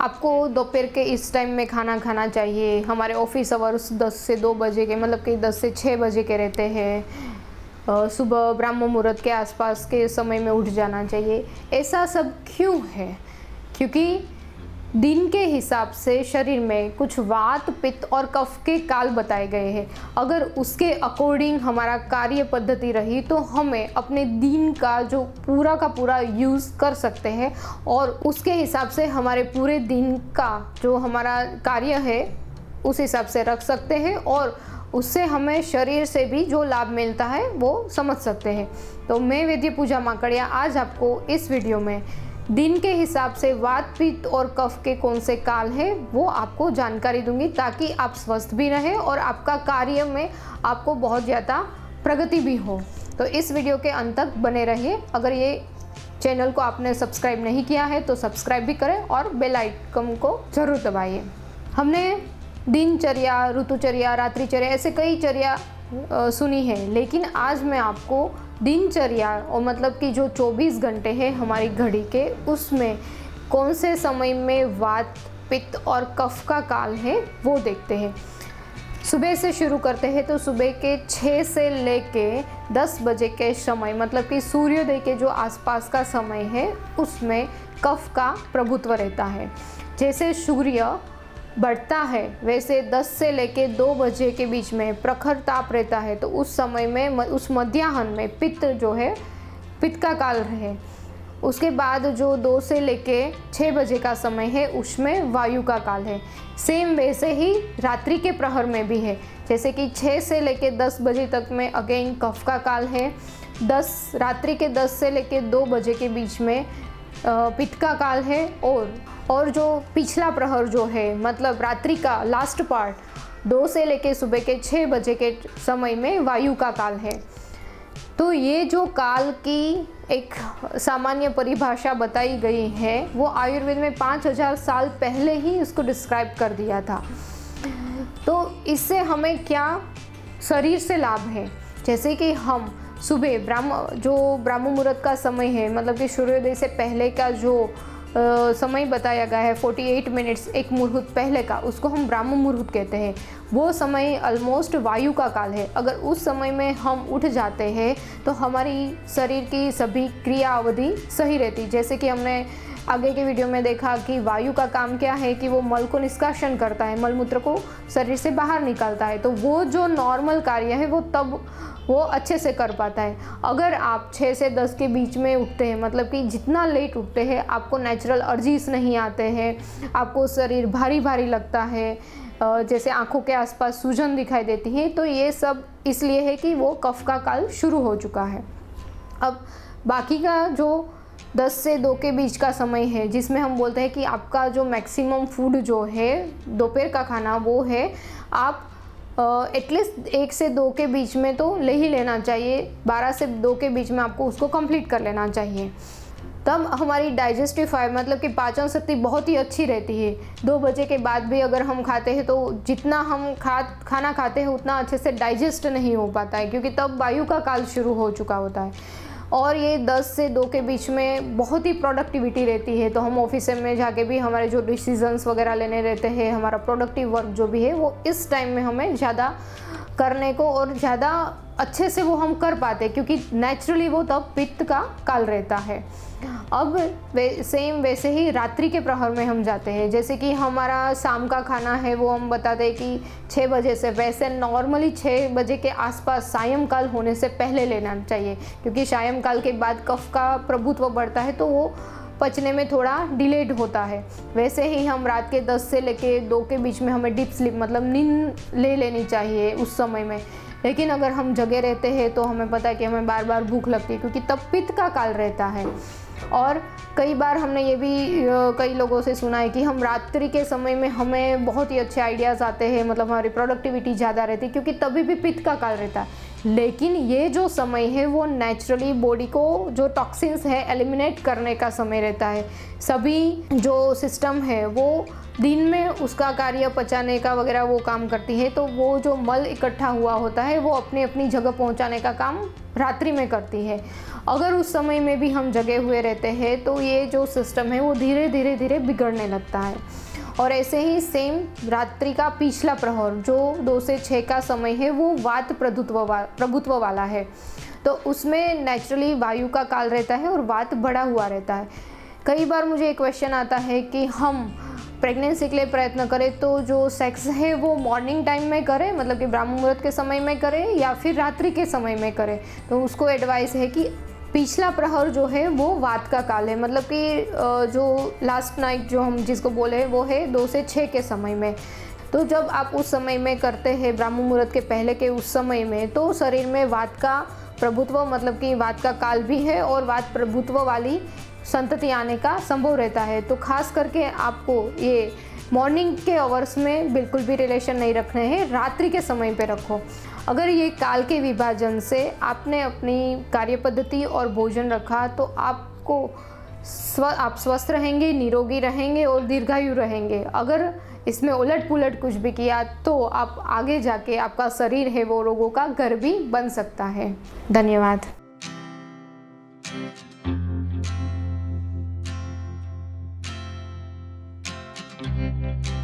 आपको दोपहर के इस टाइम में खाना खाना चाहिए, हमारे ऑफिस आवर्स 10 से 2 बजे के, मतलब कि 10 से 6 बजे के रहते हैं, सुबह ब्रह्म मुहूर्त के आसपास के समय में उठ जाना चाहिए। ऐसा सब क्यों है? क्योंकि दिन के हिसाब से शरीर में कुछ वात, पित्त और कफ के काल बताए गए हैं। अगर उसके अकॉर्डिंग हमारा कार्य पद्धति रही तो हमें अपने दिन का जो पूरा का पूरा यूज़ कर सकते हैं और उसके हिसाब से हमारे पूरे दिन का जो हमारा कार्य है उस हिसाब से रख सकते हैं और उससे हमें शरीर से भी जो लाभ मिलता है वो समझ सकते हैं। तो मैं वैद्य पूजा माकड़िया आज आपको इस वीडियो में दिन के हिसाब से वात, पित्त और कफ के कौन से काल हैं वो आपको जानकारी दूंगी, ताकि आप स्वस्थ भी रहें और आपका कार्य में आपको बहुत ज़्यादा प्रगति भी हो। तो इस वीडियो के अंत तक बने रहिए। अगर ये चैनल को आपने सब्सक्राइब नहीं किया है तो सब्सक्राइब भी करें और बेल आइकन को ज़रूर दबाइए। हमने दिनचर्या, ऋतुचर्या, रात्रिचर्या ऐसे कई चर्या सुनी है, लेकिन आज मैं आपको दिनचर्या और मतलब कि जो 24 घंटे हैं हमारी घड़ी के, उसमें कौन से समय में वात, पित्त और कफ का काल है वो देखते हैं। सुबह से शुरू करते हैं तो सुबह के 6 से लेके 10 बजे के समय, मतलब कि सूर्योदय के जो आसपास का समय है उसमें कफ का प्रभुत्व रहता है। जैसे सूर्य बढ़ता है वैसे 10 से लेके 2 बजे के बीच में प्रखर ताप रहता है, तो उस समय में उस मध्याह्न में पित्त जो है, पित्त का काल है। उसके बाद जो 2 से लेके 6 बजे का समय है उसमें वायु का काल है। सेम वैसे ही रात्रि के प्रहर में भी है, जैसे कि 6 से लेके 10 बजे तक में अगेन कफ का काल है। रात्रि के 10 से लेके 2 बजे के बीच में पित्त का काल है और जो पिछला प्रहर जो है, मतलब रात्रि का लास्ट पार्ट 2 से लेके सुबह के 6 बजे के समय में वायु का काल है। तो ये जो काल की एक सामान्य परिभाषा बताई गई है वो आयुर्वेद में 5000 साल पहले ही इसको डिस्क्राइब कर दिया था। तो इससे हमें क्या शरीर से लाभ है? जैसे कि हम सुबह ब्रह्म मुहूर्त का समय है, मतलब कि सूर्योदय से पहले का जो समय बताया गया है 48 मिनट्स एक मुहूर्त पहले का, उसको हम ब्रह्म मुहूर्त कहते हैं। वो समय ऑलमोस्ट वायु का काल है। अगर उस समय में हम उठ जाते हैं तो हमारी शरीर की सभी क्रिया अवधि सही रहती। जैसे कि हमने आगे के वीडियो में देखा कि वायु का काम क्या है कि वो मल को निष्कासन करता है, मलमूत्र को शरीर से बाहर निकालता है। तो वो जो नॉर्मल कार्य है वो अच्छे से कर पाता है। अगर आप 6 से 10 के बीच में उठते हैं, मतलब कि जितना लेट उठते हैं आपको नेचुरल अर्जीज नहीं आते हैं, आपको शरीर भारी भारी लगता है, जैसे आंखों के आसपास सूजन दिखाई देती है, तो ये सब इसलिए है कि वो कफ का काल शुरू हो चुका है। अब बाकी का जो 10 से 2 के बीच का समय है, जिसमें हम बोलते हैं कि आपका जो मैक्सिमम फूड जो है दोपहर का खाना वो है, आप एटलीस्ट 1 से 2 के बीच में तो ले ही लेना चाहिए। 12 से 2 के बीच में आपको उसको कंप्लीट कर लेना चाहिए। तब हमारी डाइजेस्टिव फाइबर, मतलब कि पाचन शक्ति बहुत ही अच्छी रहती है। 2 बजे के बाद भी अगर हम खाते हैं तो जितना हम खाना खाते हैं उतना अच्छे से डाइजेस्ट नहीं हो पाता है, क्योंकि तब वायु का काल शुरू हो चुका होता है। और ये 10 से 2 के बीच में बहुत ही प्रोडक्टिविटी रहती है, तो हम ऑफिस में जाके भी हमारे जो डिसीजंस वगैरह लेने रहते हैं, हमारा प्रोडक्टिव वर्क जो भी है वो इस टाइम में हमें ज़्यादा करने को और ज़्यादा अच्छे से वो हम कर पाते हैं, क्योंकि नेचुरली वो तब पित्त का काल रहता है। अब सेम वैसे ही रात्रि के प्रहर में हम जाते हैं। जैसे कि हमारा शाम का खाना है वो हम बताते हैं कि 6 बजे से, वैसे नॉर्मली 6 बजे के आसपास सायंकाल होने से पहले लेना चाहिए, क्योंकि सायंकाल के बाद कफ का प्रभुत्व बढ़ता है तो वो पचने में थोड़ा डिलेड होता है। वैसे ही हम रात के 10 से लेके 2 के बीच में हमें डीप स्लीप, मतलब नींद ले लेनी चाहिए उस समय में। लेकिन अगर हम जगे रहते हैं तो हमें पता है कि हमें बार बार भूख लगती है, क्योंकि तब पित्त का काल रहता है। और कई बार हमने ये भी कई लोगों से सुना है कि हम रात्रि के समय में हमें बहुत ही अच्छे आइडियाज़ आते हैं, मतलब हमारी प्रोडक्टिविटी ज़्यादा रहती है, क्योंकि तभी भी पित्त का काल रहता है। लेकिन ये जो समय है वो नेचुरली बॉडी को जो टॉक्सिन्स है एलिमिनेट करने का समय रहता है। सभी जो सिस्टम है वो दिन में उसका कार्य पचाने का वगैरह वो काम करती है, तो वो जो मल इकट्ठा हुआ होता है वो अपनी अपनी जगह पहुंचाने का काम रात्रि में करती है। अगर उस समय में भी हम जगे हुए रहते हैं तो ये जो सिस्टम है वो धीरे धीरे धीरे बिगड़ने लगता है। और ऐसे ही सेम रात्रि का पिछला प्रहर जो 2 से 6 का समय है वो वात प्रभुत्व वाला है। तो उसमें नेचुरली वायु का काल रहता है और वात बढ़ा हुआ रहता है। कई बार मुझे एक क्वेश्चन आता है कि हम प्रेगनेंसी के लिए प्रयत्न करें तो जो सेक्स है वो मॉर्निंग टाइम में करें, मतलब कि ब्राह्म मुहूर्त के समय में करें या फिर रात्रि के समय में करें। तो उसको एडवाइस है कि पिछला प्रहर जो है वो वात का काल है, मतलब कि जो लास्ट नाइट जो हम जिसको बोले वो है 2 से 6 के समय में। तो जब आप उस समय में करते हैं ब्राह्म मुहूर्त के पहले के उस समय में, तो शरीर में वात का प्रभुत्व, मतलब कि वात का काल भी है और वात प्रभुत्व वाली संतति आने का संभव रहता है। तो खास करके आपको ये मॉर्निंग के आवर्स में बिल्कुल भी रिलेशन नहीं रखने हैं, रात्रि के समय पे रखो। अगर ये काल के विभाजन से आपने अपनी कार्य पद्धति और भोजन रखा तो आपको आप स्वस्थ रहेंगे, निरोगी रहेंगे और दीर्घायु रहेंगे। अगर इसमें उलट पुलट कुछ भी किया तो आप आगे जाके आपका शरीर है वो रोगों का घर भी बन सकता है। धन्यवाद। Thank you.